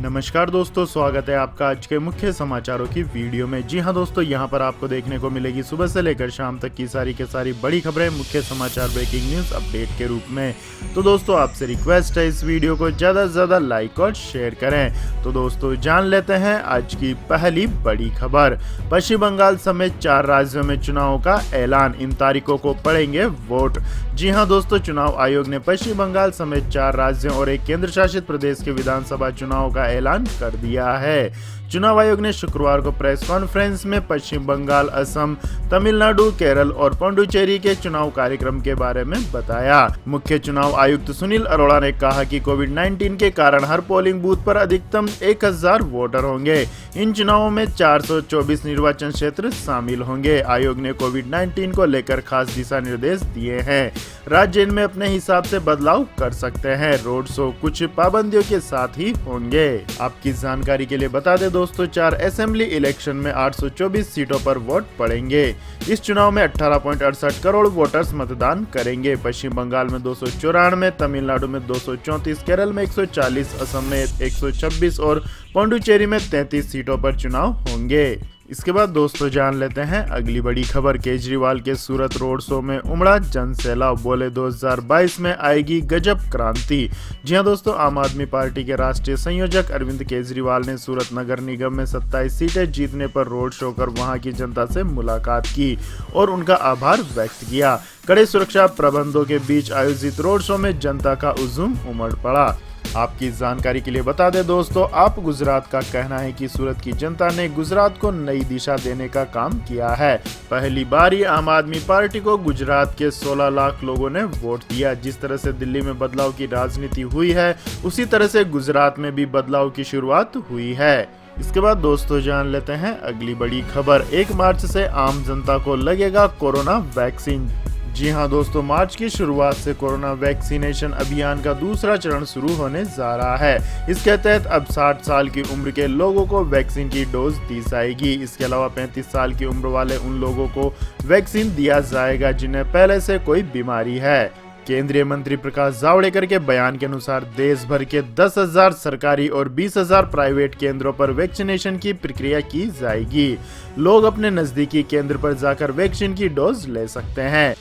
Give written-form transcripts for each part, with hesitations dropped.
नमस्कार दोस्तों, स्वागत है आपका आज के मुख्य समाचारों की वीडियो में। जी हां दोस्तों, यहां पर आपको देखने को मिलेगी सुबह से लेकर शाम तक की सारी के सारी बड़ी खबरें, मुख्य समाचार, ब्रेकिंग न्यूज अपडेट के रूप में। तो दोस्तों आपसे रिक्वेस्ट है इस वीडियो को ज़्यादा से ज़्यादा लाइक और शेयर करें। तो दोस्तों जान लेते हैं आज की पहली बड़ी खबर। पश्चिम बंगाल समेत 4 राज्यों में चुनाव का ऐलान, इन तारीखों को पड़ेंगे वोट। जी हां दोस्तों, चुनाव आयोग ने पश्चिम बंगाल समेत 4 राज्यों और एक केंद्र शासित प्रदेश के विधानसभा चुनाव का ऐलान कर दिया है। चुनाव आयोग ने शुक्रवार को प्रेस कॉन्फ्रेंस में पश्चिम बंगाल, असम, तमिलनाडु, केरल और पुडुचेरी के चुनाव कार्यक्रम के बारे में बताया। मुख्य चुनाव आयुक्त सुनील अरोड़ा ने कहा कि कोविड-19 के कारण हर पोलिंग बूथ पर अधिकतम 1000 वोटर होंगे। इन चुनावों में 424 निर्वाचन क्षेत्र शामिल होंगे। आयोग ने कोविड-19 को लेकर खास दिशा निर्देश दिए हैं। राज्य इनमें अपने हिसाब से बदलाव कर सकते हैं। रोड शो कुछ पाबंदियों के साथ ही होंगे। आपकी जानकारी के लिए बता दें दोस्तों, 4 असेंबली इलेक्शन में 824 सीटों पर वोट पड़ेंगे। इस चुनाव में 18.68 करोड़ वोटर्स मतदान करेंगे। पश्चिम बंगाल में 294, तमिलनाडु में 234, केरल में 140, असम में 126 और पुडुचेरी में 33 सीटों पर चुनाव होंगे। इसके बाद दोस्तों जान लेते हैं अगली बड़ी खबर। केजरीवाल के सूरत रोड शो में उमड़ा जनसैलाब, बोले 2022 में आएगी गजब क्रांति। जी हां दोस्तों, आम आदमी पार्टी के राष्ट्रीय संयोजक अरविंद केजरीवाल ने सूरत नगर निगम में 27 सीटें जीतने पर रोड शो कर वहां की जनता से मुलाकात की और उनका आभार व्यक्त किया। कड़े सुरक्षा प्रबंधों के बीच आयोजित रोड शो में जनता का हुजूम उमड़ पड़ा। आपकी जानकारी के लिए बता दें दोस्तों, आप गुजरात का कहना है कि सूरत की जनता ने गुजरात को नई दिशा देने का काम किया है। पहली बार ही आम आदमी पार्टी को गुजरात के 16 लाख लोगों ने वोट दिया। जिस तरह से दिल्ली में बदलाव की राजनीति हुई है, उसी तरह से गुजरात में भी बदलाव की शुरुआत हुई है। इसके बाद दोस्तों जान लेते हैं अगली बड़ी खबर। 1 मार्च से आम जनता को लगेगा कोरोना वैक्सीन। जी हां दोस्तों, मार्च की शुरुआत से कोरोना वैक्सीनेशन अभियान का दूसरा चरण शुरू होने जा रहा है। इसके तहत अब 60 साल की उम्र के लोगों को वैक्सीन की डोज दी जाएगी। इसके अलावा 35 साल की उम्र वाले उन लोगों को वैक्सीन दिया जाएगा जिन्हें पहले से कोई बीमारी है। केंद्रीय मंत्री प्रकाश जावड़ेकर के बयान के अनुसार देश भर के 10,000 सरकारी और 20,000 प्राइवेट केंद्रों पर वैक्सीनेशन की प्रक्रिया की जाएगी। लोग अपने नजदीकी केंद्र पर जाकर वैक्सीन की डोज ले सकते हैं।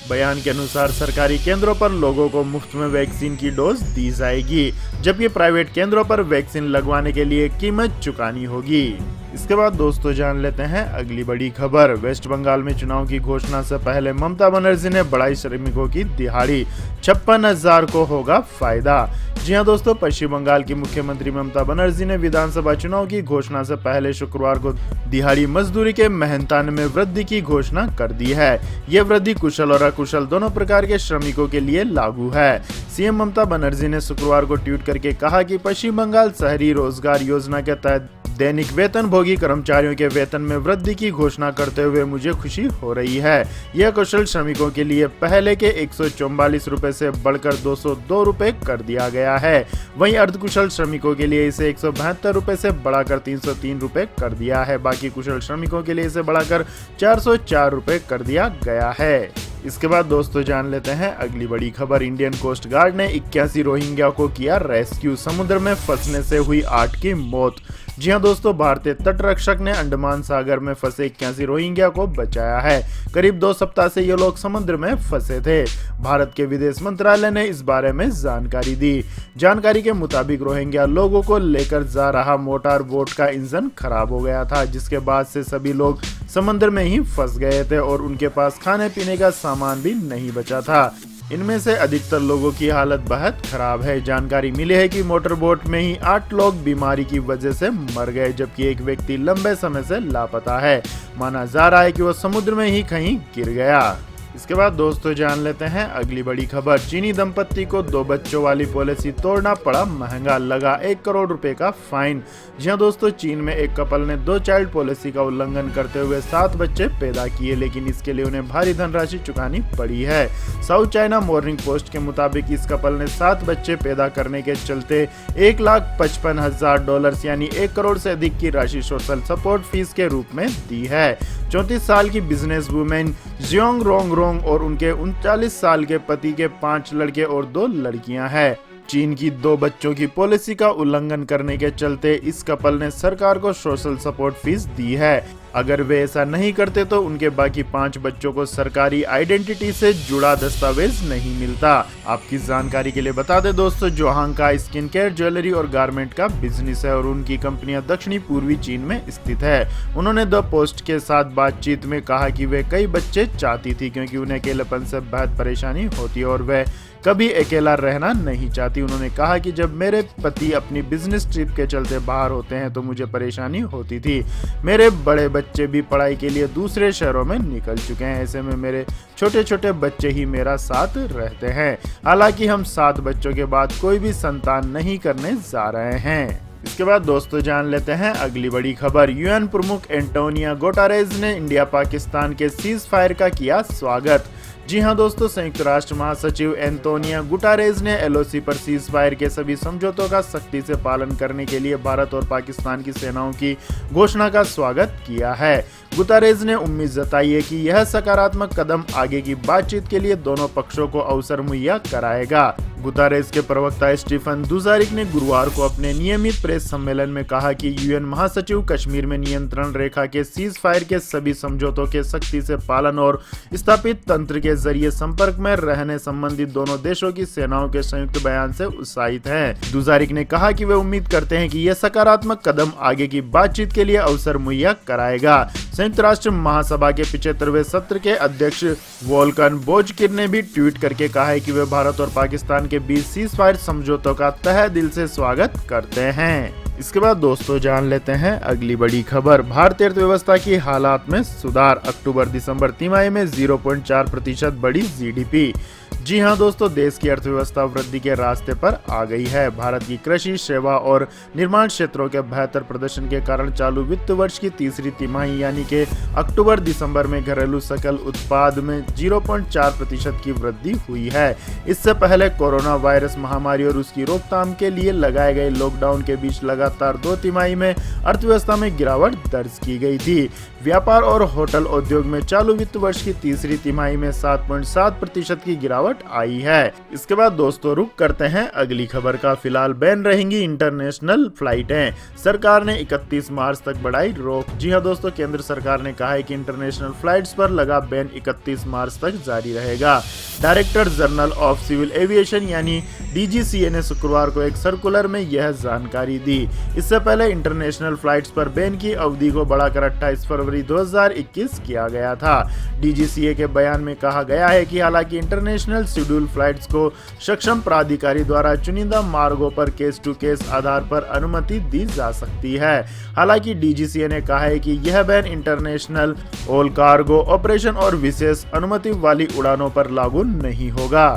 बयान के अनुसार सरकारी केंद्रों पर लोगों को मुफ्त में वैक्सीन की डोज दी जाएगी, जबकि प्राइवेट केंद्रों पर वैक्सीन लगवाने के लिए कीमत चुकानी होगी। इसके बाद दोस्तों जान लेते हैं अगली बड़ी खबर। वेस्ट बंगाल में चुनाव की घोषणा से पहले ममता बनर्जी ने बढ़ाई श्रमिकों की दिहाड़ी, 56,000 को होगा फायदा। जी हां दोस्तों, पश्चिम बंगाल की मुख्यमंत्री ममता बनर्जी ने विधानसभा चुनाव की घोषणा से पहले शुक्रवार को दिहाड़ी मजदूरी के मेहनतान में वृद्धि की घोषणा कर दी है। यह वृद्धि कुशल और अकुशल दोनों प्रकार के श्रमिकों के लिए लागू है। सीएम ममता बनर्जी ने शुक्रवार को ट्वीट करके कहा कि पश्चिम बंगाल शहरी रोजगार योजना के तहत दैनिक वेतन भोगी कर्मचारियों के वेतन में वृद्धि की घोषणा करते हुए मुझे खुशी हो रही है। यह कुशल श्रमिकों के लिए पहले के 144 रुपए से बढ़कर 202 रुपए कर दिया गया है। वहीं अर्धकुशल श्रमिकों के लिए इसे 172 रुपए से बढ़ाकर 303 रुपए कर दिया है। बाकी कुशल श्रमिकों के लिए इसे बढ़ाकर 404 रुपए कर दिया गया है। इसके बाद दोस्तों जान लेते हैं अगली बड़ी खबर। इंडियन कोस्ट गार्ड ने 81 रोहिंग्या को किया रेस्क्यू, समुद्र में फंसने से हुई 8 की मौत। जी हां दोस्तों, भारतीय तटरक्षक ने अंडमान सागर में फंसे 81 रोहिंग्या को बचाया है। करीब 2 सप्ताह से ये लोग समुद्र में फंसे थे। भारत के विदेश मंत्रालय ने इस बारे में जानकारी दी। जानकारी के मुताबिक रोहिंग्या लोगों को लेकर जा रहा मोटर बोट का इंजन खराब हो गया था, जिसके बाद से सभी लोग समुद्र में ही फंस गए थे और उनके पास खाने पीने का सामान भी नहीं बचा था। इनमें से अधिकतर लोगों की हालत बहुत खराब है। जानकारी मिली है कि मोटर बोट में ही 8 लोग बीमारी की वजह से मर गए, जबकि एक व्यक्ति लंबे समय से लापता है। माना जा रहा है कि वह समुद्र में ही कहीं गिर गया। इसके बाद दोस्तों जान लेते हैं अगली बड़ी खबर। चीनी दंपत्ति को 2 बच्चों वाली पॉलिसी तोड़ना पड़ा महंगा, लगा 1 करोड़ रुपए का फाइन। जी हां दोस्तों, चीन में एक कपल ने 2 चाइल्ड पॉलिसी का उल्लंघन करते हुए 7 बच्चे पैदा किए, लेकिन इसके लिए उन्हें भारी धनराशि चुकानी पड़ी है। साउथ चाइना मॉर्निंग पोस्ट के मुताबिक इस कपल ने 7 बच्चे पैदा करने के चलते $1,55,000 यानी 1 करोड़ से अधिक की राशि सोशल सपोर्ट फीस के रूप में दी है। 34 साल की बिजनेस वुमेन जियोंग रोंग और उनके 39 साल के पति के 5 लड़के और 2 लड़कियां हैं। चीन की 2 बच्चों की पॉलिसी का उल्लंघन करने के चलते इस कपल ने सरकार को सोशल सपोर्ट फीस दी है। अगर वे ऐसा नहीं करते तो उनके बाकी 5 बच्चों को सरकारी आइडेंटिटी से जुड़ा दस्तावेज नहीं मिलता। आपकी जानकारी के लिए बता दें दोस्तों, जोहांग का स्किन केयर, ज्वेलरी और गारमेंट का बिजनेस है और उनकी कंपनियां दक्षिणी पूर्वी चीन में स्थित है। उन्होंने द पोस्ट के साथ बातचीत में कहा कि वे कई बच्चे चाहती थी क्योंकि उन्हें अकेलेपन से बेहद परेशानी होती है और वे कभी अकेला रहना नहीं चाहती। उन्होंने कहा कि जब मेरे पति अपनी बिजनेस ट्रिप के चलते बाहर होते हैं तो मुझे परेशानी होती थी। मेरे बड़े बच्चे भी पढ़ाई के लिए दूसरे शहरों में निकल चुके हैं, ऐसे में मेरे छोटे छोटे बच्चे ही मेरा साथ रहते हैं। हालांकि हम 7 बच्चों के बाद कोई भी संतान नहीं करने जा रहे हैं। इसके बाद दोस्तों जान लेते हैं अगली बड़ी खबर। यूएन प्रमुख एंटोनियो गुटेरेस ने इंडिया पाकिस्तान के सीज फायर का किया स्वागत। जी हां दोस्तों, संयुक्त राष्ट्र महासचिव एंटोनियो गुटेरेस ने एलओसी पर सीज फायर के सभी समझौतों का सख्ती से पालन करने के लिए भारत और पाकिस्तान की सेनाओं की घोषणा का स्वागत किया है। गुटेरेस ने उम्मीद जताई है कि यह सकारात्मक कदम आगे की बातचीत के लिए दोनों पक्षों को अवसर मुहैया कराएगा। गुटेरेस के प्रवक्ता स्टीफन दुजारिक ने गुरुवार को अपने नियमित प्रेस सम्मेलन में कहा कि यूएन महासचिव कश्मीर में नियंत्रण रेखा के सीज फायर के सभी समझौतों के सख्ती से पालन और स्थापित तंत्र के जरिए संपर्क में रहने संबंधित दोनों देशों की सेनाओं के संयुक्त बयान से उत्साहित हैं। दुजारिक ने कहा कि वे उम्मीद करते हैं कि यह सकारात्मक कदम आगे की बातचीत के लिए अवसर मुहैया कराएगा। संयुक्त राष्ट्र महासभा के 75वें सत्र के अध्यक्ष वोल्कन बोजकिर ने भी ट्वीट करके कहा है कि वे भारत और पाकिस्तान के बीच सीज फायर समझौतों का तहे दिल से स्वागत करते हैं। इसके बाद दोस्तों जान लेते हैं अगली बड़ी खबर। भारतीय अर्थव्यवस्था की हालात में सुधार, अक्टूबर-दिसंबर तिमाही में 0.4% बढ़ी जीडीपी। जी हां दोस्तों, देश की अर्थव्यवस्था वृद्धि के रास्ते पर आ गई है। भारत की कृषि, सेवा और निर्माण क्षेत्रों के बेहतर प्रदर्शन के कारण चालू वित्त वर्ष की तीसरी तिमाही यानी कि अक्टूबर-दिसंबर में घरेलू सकल उत्पाद में 0.4% की वृद्धि हुई है। इससे पहले कोरोना वायरस महामारी और उसकी रोकथाम के लिए लगाए गए लॉकडाउन के बीच लगातार 2 तिमाही में अर्थव्यवस्था में गिरावट दर्ज की गई थी। व्यापार और होटल उद्योग में चालू वित्त वर्ष की तीसरी तिमाही में 7.7% की गिरावट आई है। इसके बाद दोस्तों रुक करते हैं अगली खबर का। फिलहाल बैन रहेंगी इंटरनेशनल फ्लाइटें, सरकार ने 31 मार्च तक बढ़ाई रोक। जी हां दोस्तों, केंद्र सरकार ने कहा है कि इंटरनेशनल फ्लाइट्स पर लगा बैन 31 मार्च तक जारी रहेगा। Director general of civil aviation यानी डीजीसीए ने शुक्रवार को एक सर्कुलर में यह जानकारी दी। इससे पहले इंटरनेशनल फ्लाइट्स पर बैन की अवधि को बढ़ाकर 28 फरवरी 2021 किया गया था। डीजीसीए के बयान में कहा गया है कि हालांकि इंटरनेशनल शेड्यूल फ्लाइट्स को सक्षम प्राधिकारी द्वारा चुनिंदा मार्गों पर केस टू केस आधार पर अनुमति दी जा सकती है। हालांकि डीजीसीए ने कहा है कि यह ban international all cargo operation और विशेष अनुमति वाली उड़ानों पर लागू नहीं होगा।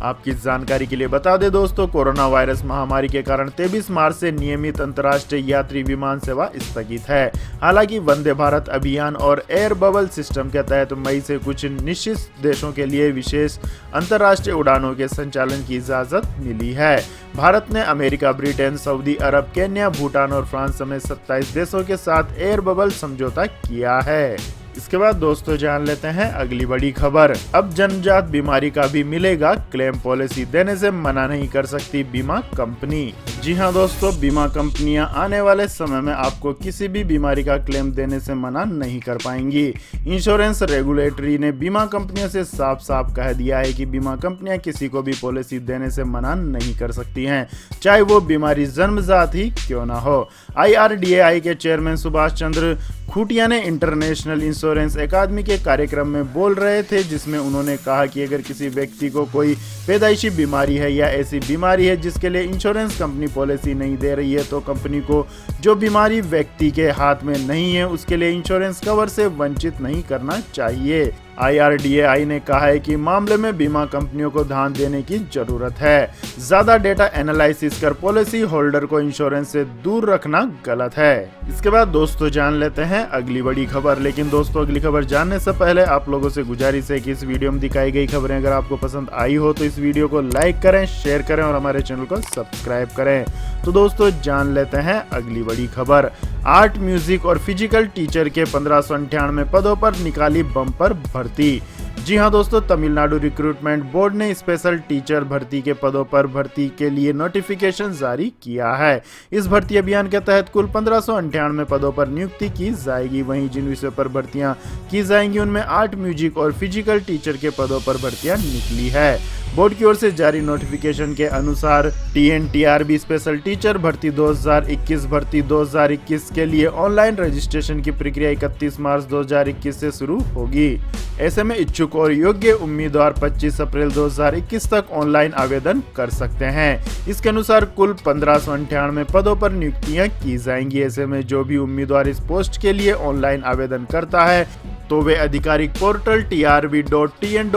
आपकी जानकारी के लिए बता दें दोस्तों, कोरोना वायरस महामारी के कारण 23 मार्च से नियमित अंतर्राष्ट्रीय यात्री विमान सेवा स्थगित है। हालांकि वंदे भारत अभियान और एयर बबल सिस्टम के तहत मई से कुछ निश्चित देशों के लिए विशेष अंतर्राष्ट्रीय उड़ानों के संचालन की इजाजत मिली है। भारत ने अमेरिका, ब्रिटेन, सऊदी अरब, केन्या, भूटान और फ्रांस समेत 27 देशों के साथ एयर बबल समझौता किया है। इसके बाद दोस्तों जान लेते हैं अगली बड़ी खबर। अब जन्मजात बीमारी का भी मिलेगा क्लेम, पॉलिसी देने से मना नहीं कर सकती बीमा कंपनी। जी हां दोस्तों, बीमा कंपनियां आने वाले समय में आपको किसी भी बीमारी का क्लेम देने से मना नहीं कर पाएंगी। इंश्योरेंस रेगुलेटरी ने बीमा कंपनियों से साफ साफ कह दिया है कि बीमा कंपनियां किसी को भी पॉलिसी देने से मना नहीं कर सकती हैं, चाहे वो बीमारी जन्मजात ही क्यों ना हो। IRDAI के चेयरमैन सुभाष चंद्र खूटिया ने इंटरनेशनल इंश्योरेंस अकादमी के कार्यक्रम में बोल रहे थे, जिसमें उन्होंने कहा कि अगर किसी व्यक्ति को कोई पैदाइशी बीमारी है या ऐसी बीमारी है जिसके लिए इंश्योरेंस कंपनी पॉलिसी नहीं दे रही है, तो कंपनी को जो बीमारी व्यक्ति के हाथ में नहीं है उसके लिए इंश्योरेंस कवर से वंचित नहीं करना चाहिए। IRDAI ने कहा है कि मामले में बीमा कंपनियों को ध्यान देने की जरूरत है। ज्यादा डेटा एनालिसिस कर पॉलिसी होल्डर को इंश्योरेंस से दूर रखना गलत है। इसके बाद दोस्तों जान लेते हैं अगली बड़ी खबर। लेकिन दोस्तों अगली खबर जानने से पहले आप लोगों से गुजारिश है कि इस वीडियो में दिखाई गई खबरें अगर आपको पसंद आई हो तो इस वीडियो को लाइक करें, शेयर करें और हमारे चैनल को सब्सक्राइब करें। तो दोस्तों जान लेते हैं अगली बड़ी खबर। आर्ट, म्यूजिक और फिजिकल टीचर के 1598 पदों पर निकाली बम्पर भर्ती। जी हाँ दोस्तों, तमिलनाडु रिक्रूटमेंट बोर्ड ने स्पेशल टीचर भर्ती के पदों पर भर्ती के लिए नोटिफिकेशन जारी किया है। इस भर्ती अभियान के तहत कुल 1598 पदों पर नियुक्ति की जाएगी। वहीं जिन विषयों पर भर्तियां की जाएंगी उनमें आर्ट, म्यूजिक और फिजिकल टीचर के पदों पर भर्तियां निकली है। बोर्ड की ओर से जारी नोटिफिकेशन के अनुसार TNTRB स्पेशल टीचर भर्ती 2021 भर्ती 2021 के लिए ऑनलाइन रजिस्ट्रेशन की प्रक्रिया 31 मार्च 2021 से शुरू होगी। ऐसे में इच्छुक और योग्य उम्मीदवार 25 अप्रैल 2021 तक ऑनलाइन आवेदन कर सकते हैं। इसके अनुसार कुल 1598 पदों पर नियुक्तियां की जाएंगी। ऐसे में जो भी उम्मीदवार इस पोस्ट के लिए ऑनलाइन आवेदन करता है तो वे आधिकारिक पोर्टल trb.tn.nic.in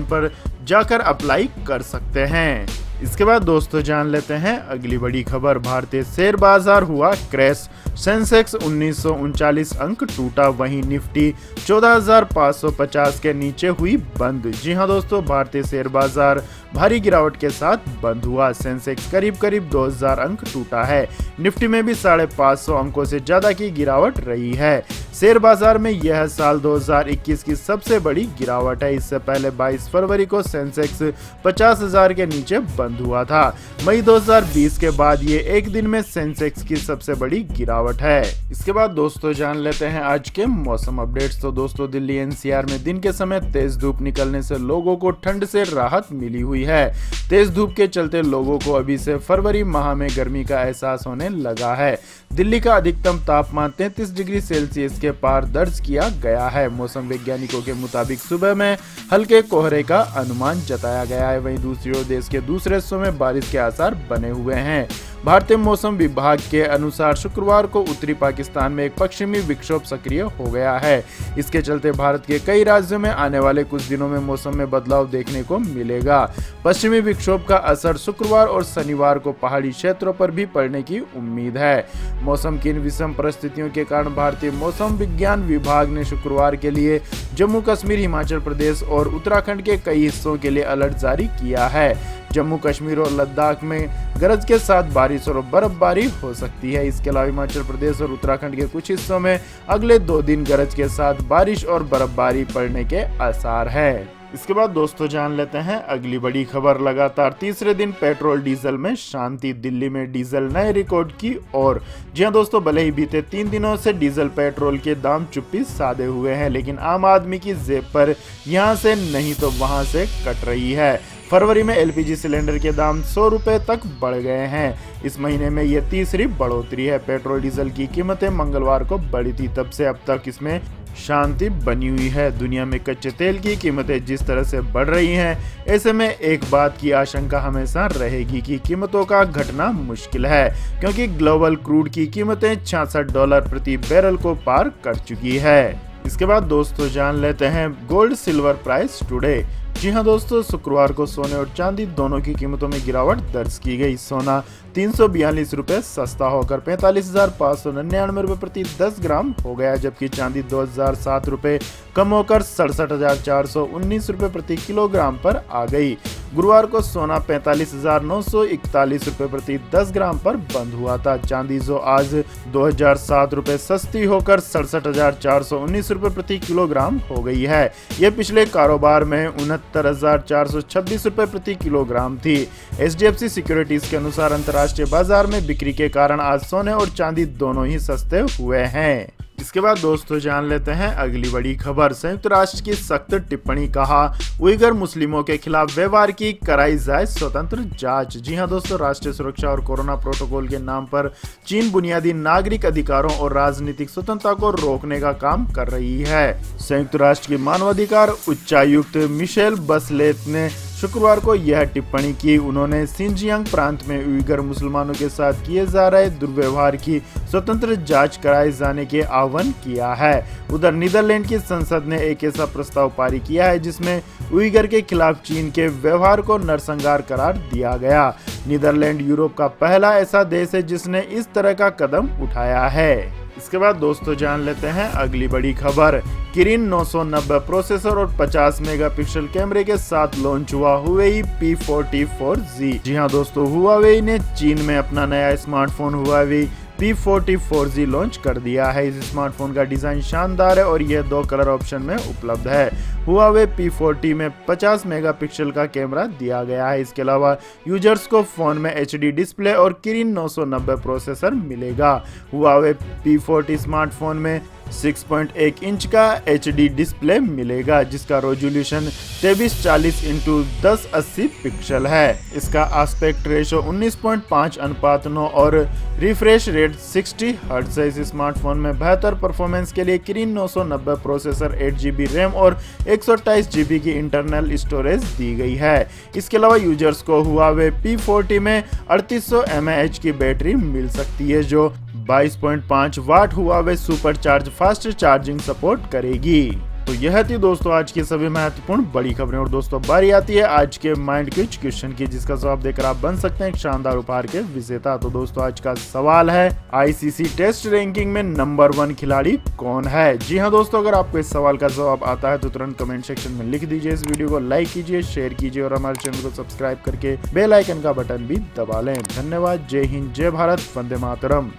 पर जाकर अप्लाई कर सकते हैं। इसके बाद दोस्तों जान लेते हैं अगली बड़ी खबर। भारतीय शेयर बाजार हुआ क्रैश, सेंसेक्स 1939 अंक टूटा, वहीं निफ्टी 14,550 के नीचे हुई बंद। जी हां दोस्तों, भारतीय शेयर बाजार भारी गिरावट के साथ बंद हुआ। सेंसेक्स करीब 2000 अंक टूटा है। निफ्टी में भी 550 अंकों से ज्यादा की गिरावट रही है। शेयर बाजार में यह साल 2021 की सबसे बड़ी गिरावट है। इससे पहले 22 फरवरी को सेंसेक्स 50,000 के नीचे बंद हुआ था। मई 2020 के बाद ये एक दिन में सेंसेक्स की सबसे बड़ी गिरावट है। इसके बाद दोस्तों जान लेते हैं आज के मौसम अपडेट्स। तो दोस्तों दिल्ली NCR में दिन के समय तेज धूप निकलने से लोगों को ठंड से राहत मिली हुई है। तेज धूप के चलते लोगों को अभी से फरवरी माह में गर्मी का एहसास होने लगा है। दिल्ली का अधिकतम तापमान 33 डिग्री सेल्सियस के पार दर्ज किया गया है। मौसम वैज्ञानिकों के मुताबिक सुबह में हल्के कोहरे का अनुमान जताया गया है। वहीं दूसरी ओर देश के दूसरे हिस्सों में बारिश के आसार बने हुए हैं। भारतीय मौसम विभाग के अनुसार शुक्रवार को उत्तरी पाकिस्तान में एक पश्चिमी विक्षोभ सक्रिय हो गया है। इसके चलते भारत के कई राज्यों में आने वाले कुछ दिनों में मौसम में बदलाव देखने को मिलेगा। पश्चिमी विक्षोभ का असर शुक्रवार और शनिवार को पहाड़ी क्षेत्रों पर भी पड़ने की उम्मीद है। मौसम की इन विषम परिस्थितियों के कारण भारतीय मौसम विज्ञान विभाग ने शुक्रवार के लिए जम्मू कश्मीर, हिमाचल प्रदेश और उत्तराखंड के कई हिस्सों के लिए अलर्ट जारी किया है। जम्मू कश्मीर और लद्दाख में गरज के साथ बारिश और बर्फबारी हो सकती है। इसके अलावा हिमाचल प्रदेश और उत्तराखंड के कुछ हिस्सों में अगले 2 दिन गरज के साथ बारिश और बर्फबारी पड़ने के आसार है। इसके बाद दोस्तों जान लेते हैं अगली बड़ी खबर। लगातार तीसरे दिन पेट्रोल डीजल में शांति, दिल्ली में डीजल नए रिकॉर्ड की ओर। जी हां दोस्तों, भले ही बीते 3 दिनों से डीजल पेट्रोल के दाम चुप्पी साधे हुए हैं, लेकिन आम आदमी की जेब पर यहां से नहीं तो वहां से कट रही है। फरवरी में LPG सिलेंडर के दाम 100 रुपए तक बढ़ गए हैं। इस महीने में ये तीसरी बढ़ोतरी है। पेट्रोल डीजल की कीमतें मंगलवार को बढ़ी थी, तब से अब तक इसमें शांति बनी हुई है। दुनिया में कच्चे तेल की कीमतें जिस तरह से बढ़ रही हैं, ऐसे में एक बात की आशंका हमेशा रहेगी कि कीमतों का घटना मुश्किल है, क्योंकि ग्लोबल क्रूड की कीमतें $66 प्रति बैरल को पार कर चुकी है। इसके बाद दोस्तों जान लेते हैं गोल्ड सिल्वर प्राइस टुडे। जी हां दोस्तों, शुक्रवार को सोने और चांदी दोनों की कीमतों में गिरावट दर्ज की गई। सोना 342 रुपए सस्ता होकर 45,599 रुपए प्रति 10 ग्राम हो गया, जबकि चांदी 2007 रुपए कम होकर 67,419 रुपए प्रति किलोग्राम पर आ गई। गुरुवार को सोना 45,941 रुपए प्रति 10 ग्राम पर बंद हुआ था। चांदी जो आज 2007 रुपए सस्ती होकर 67,419 रुपए प्रति किलोग्राम हो गई है। यह पिछले कारोबार में 69,426 रुपए प्रति किलोग्राम थी। HDFC सिक्योरिटीज के अनुसार अंतर्राष्ट्रीय बाजार में बिक्री के कारण आज सोने और चांदी दोनों ही सस्ते हुए हैं। इसके बाद दोस्तों जान लेते हैं अगली बड़ी खबर। संयुक्त राष्ट्र की सख्त टिप्पणी, कहा उइगर मुस्लिमों के खिलाफ व्यवहार की कराई जाए स्वतंत्र जांच। जी हां दोस्तों, राष्ट्रीय सुरक्षा और कोरोना प्रोटोकॉल के नाम पर चीन बुनियादी नागरिक अधिकारों और राजनीतिक स्वतंत्रता को रोकने का काम कर रही है। संयुक्त राष्ट्र की मानवाधिकार उच्चायुक्त मिशेल बसलेट ने शुक्रवार को यह टिप्पणी की। उन्होंने सिंजियांग प्रांत में उइगर मुसलमानों के साथ किए जा रहे दुर्व्यवहार की स्वतंत्र जांच कराए जाने के आह्वान किया है। उधर नीदरलैंड की संसद ने एक ऐसा प्रस्ताव पारित किया है जिसमें उइगर के खिलाफ चीन के व्यवहार को नरसंहार करार दिया गया। नीदरलैंड यूरोप का पहला ऐसा देश है जिसने इस तरह का कदम उठाया है। इसके बाद दोस्तों जान लेते हैं अगली बड़ी खबर। किरिन 990 प्रोसेसर और 50 मेगापिक्सल कैमरे के साथ लॉन्च हुआ हुवेई P44Z। जी हां दोस्तों, हुवावेई ने चीन में अपना नया smartphone Huawei P40 4G launch कर दिया है। इस स्मार्टफोन का डिजाइन शानदार है और यह 2 कलर ऑप्शन में उपलब्ध है। Huawei P40 में 50 मेगापिक्सल का कैमरा दिया गया है। इसके अलावा यूजर्स को फोन में HD डिस्प्ले और Kirin 990 प्रोसेसर मिलेगा। Huawei P40 स्मार्टफोन में 6.1 इंच का HD डिस्प्ले मिलेगा, जिसका रेजोल्यूशन 2340x1080 पिक्सल है। इसका एस्पेक्ट रेशो 19.5:9 और रिफ्रेश रेट 60 हर्ट्ज है। इस स्मार्टफोन में बेहतर परफॉर्मेंस के लिए Kirin 990 प्रोसेसर, 8GB रैम और 128GB की इंटरनल स्टोरेज दी गई है। इसके अलावा यूजर्स को Huawei P40 में 3800 mAh की बैटरी मिल सकती है, जो 22.5 वाट Huawei super charge fast charging support करेगी। तो यह थी दोस्तों आज की सभी महत्वपूर्ण बड़ी खबरें। और दोस्तों बारी आती है आज के माइंड क्विज क्वेश्चन की, जिसका जवाब देकर आप बन सकते हैं एक शानदार उपहार के विजेता। तो दोस्तों आज का सवाल है, ICC टेस्ट रैंकिंग में नंबर 1 खिलाड़ी कौन है? जी हाँ दोस्तों, अगर आपको इस सवाल का जवाब आता है तो तुरंत कमेंट सेक्शन में लिख दीजिए। इस वीडियो को लाइक कीजिए, शेयर कीजिए और हमारे चैनल को सब्सक्राइब करके बेल आइकन का बटन भी दबा लें। धन्यवाद। जय हिंद, जय भारत, वंदे मातरम।